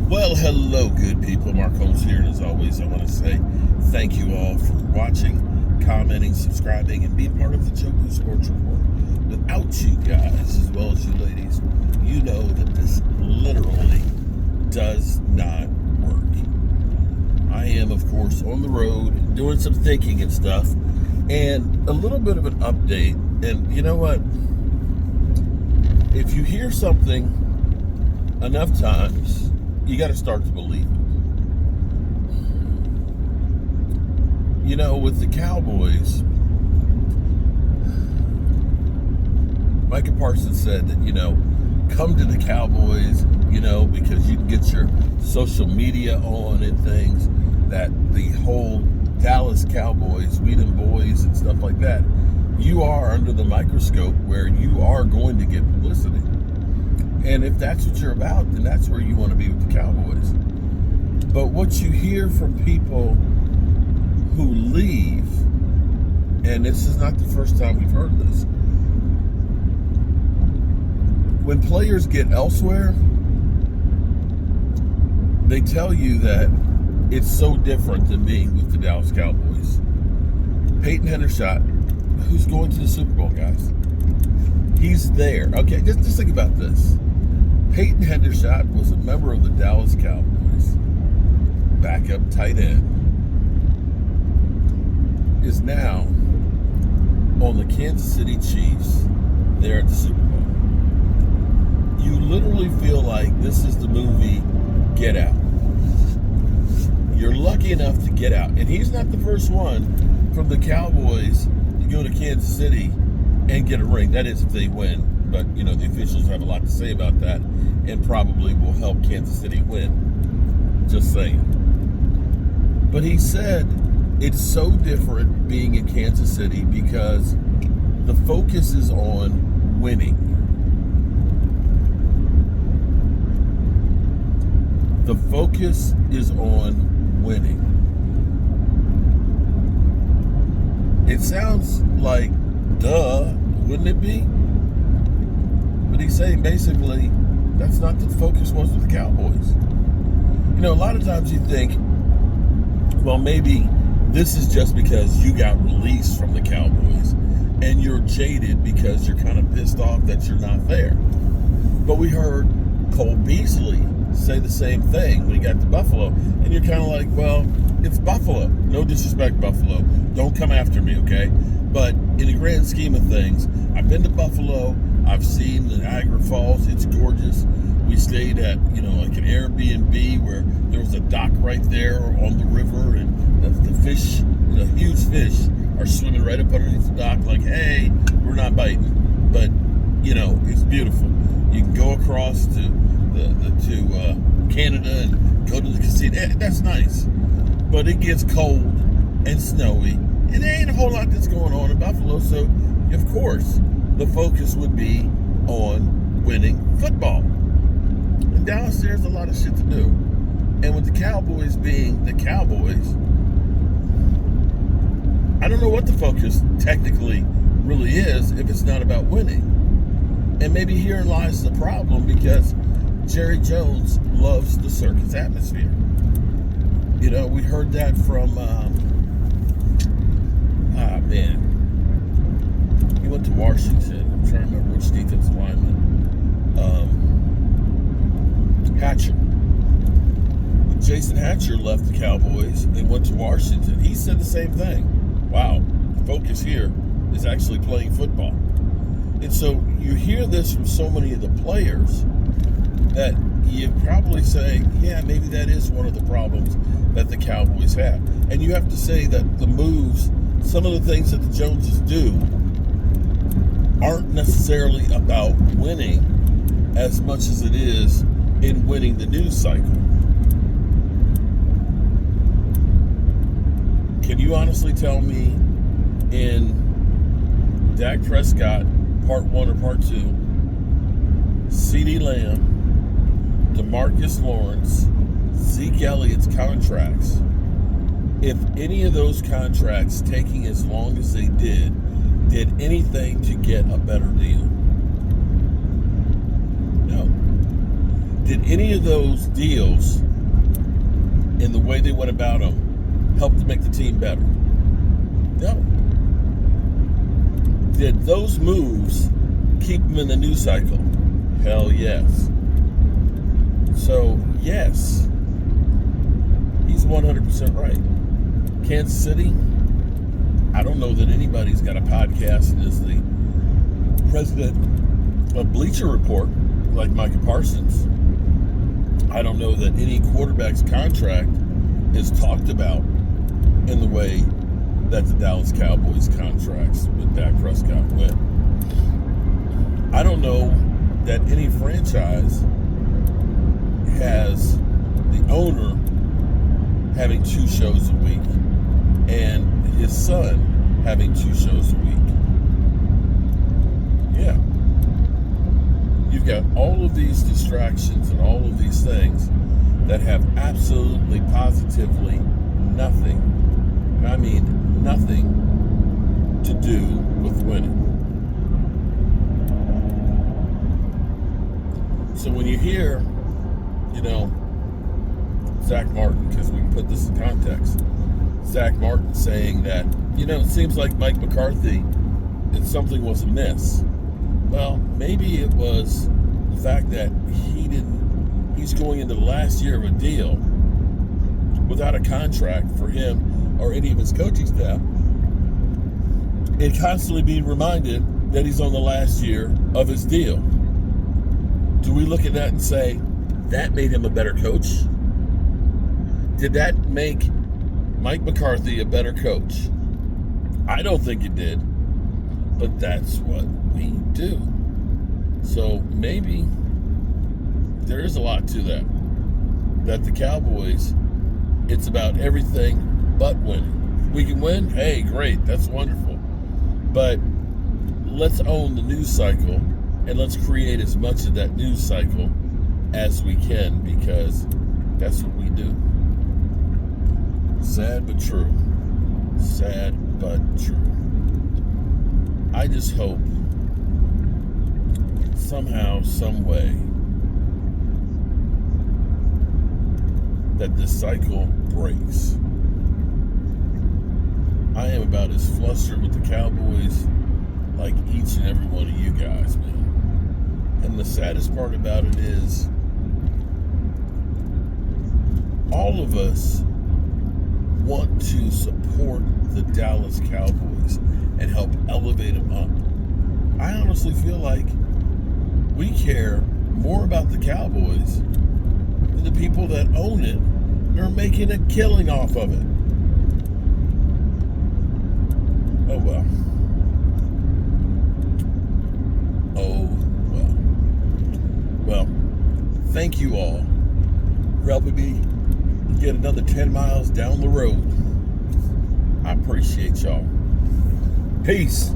Well, hello, good people. Mark Holmes here, and as always, I want to say thank you all for watching, commenting, subscribing, and being part of the Joe Boo Sports Report. Without you guys, as well as you ladies, you know that this literally does not work. I am, of course, on the road doing some thinking and stuff, and a little bit of an update. And you know what? If you hear something enough times, you got to start to believe it. You know, with the Cowboys, Micah Parsons said that, come to the Cowboys, because you can get your social media on and things, that the whole Dallas Cowboys, we them boys and stuff like that, you are under the microscope where you are going to get publicity. And if that's what you're about, then that's where you want to be with the Cowboys. But what you hear from people who leave, and this is not the first time we've heard this, when players get elsewhere, they tell you that it's so different than being with the Dallas Cowboys. Payton Hindershot, who's going to the Super Bowl, guys, he's there. Okay, just think about this. Payton Hindershot was a member of the Dallas Cowboys, backup tight end, is now on the Kansas City Chiefs there at the Super Bowl. You literally feel like this is the movie Get Out. You're lucky enough to get out. And he's not the first one from the Cowboys to go to Kansas City and get a ring. That is if they win. But, the officials have a lot to say about that and probably will help Kansas City win. Just saying. But he said it's so different being in Kansas City because the focus is on winning. The focus is on winning. It sounds like, duh, wouldn't it be? But he's saying basically that's not the focus was with the Cowboys. A lot of times you think, well, maybe this is just because you got released from the Cowboys and you're jaded because you're kind of pissed off that you're not there. But we heard Cole Beasley say the same thing when he got to Buffalo, and you're kind of like, well, it's Buffalo. No disrespect, Buffalo. Don't come after me, okay? But in the grand scheme of things, I've been to Buffalo. I've seen the Niagara Falls. It's gorgeous. We stayed at, like an Airbnb where there was a dock right there on the river, and the fish, the huge fish, are swimming right up underneath the dock like, hey, we're not biting. But, it's beautiful. You can go across to Canada and go to the casino. That's nice. But it gets cold and snowy, and there ain't a whole lot that's going on in Buffalo, so of course the focus would be on winning football. In Dallas, there's a lot of shit to do. And with the Cowboys being the Cowboys, I don't know what the focus technically really is if it's not about winning. And maybe herein lies the problem, because Jerry Jones loves the circus atmosphere. We heard that from, he went to Washington. I'm trying to remember which defensive lineman. Hatcher. When Jason Hatcher left the Cowboys and went to Washington, he said the same thing. Wow, the focus here is actually playing football. And so you hear this from so many of the players that you probably say, yeah, maybe that is one of the problems that the Cowboys have. And you have to say that the moves, some of the things that the Joneses do, aren't necessarily about winning as much as it is in winning the news cycle. Can you honestly tell me in Dak Prescott Part 1 or Part 2, CeeDee Lamb, DeMarcus Lawrence, Zeke Elliott's contracts, if any of those contracts taking as long as they did anything to get a better deal? No. Did any of those deals and the way they went about them help to make the team better? No. Did those moves keep them in the news cycle? Hell yes. So, yes, he's 100% right. Kansas City, I don't know that anybody's got a podcast and is the president of Bleacher Report like Micah Parsons. I don't know that any quarterback's contract is talked about in the way that the Dallas Cowboys contracts with Dak Prescott went. I don't know that any franchise has the owner having 2 shows a week and his son having 2 shows a week. Yeah. You've got all of these distractions and all of these things that have absolutely, positively nothing, and I mean nothing, to do with winning. So when you hear, Zach Martin, because we can put this in context, Zach Martin saying that, it seems like Mike McCarthy, and something was amiss. Well, maybe it was the fact that he's going into the last year of a deal without a contract for him or any of his coaching staff, and constantly being reminded that he's on the last year of his deal. Do we look at that and say, that made him a better coach? Did that make Mike McCarthy a better coach? I don't think it did, but that's what we do. So maybe there is a lot to that. That the Cowboys, it's about everything but winning. If we can win, hey, great, that's wonderful. But let's own the news cycle and let's create as much of that news cycle as we can, because that's what we do. Sad but true. Sad but true. I just hope somehow, some way, that this cycle breaks. I am about as flustered with the Cowboys like each and every one of you guys, man. And the saddest part about it is, all of us want to support the Dallas Cowboys and help elevate them up. I honestly feel like we care more about the Cowboys than the people that own it and are making a killing off of it. Oh well. Well, thank you all for helping me get another 10 miles down the road. I appreciate y'all. Peace.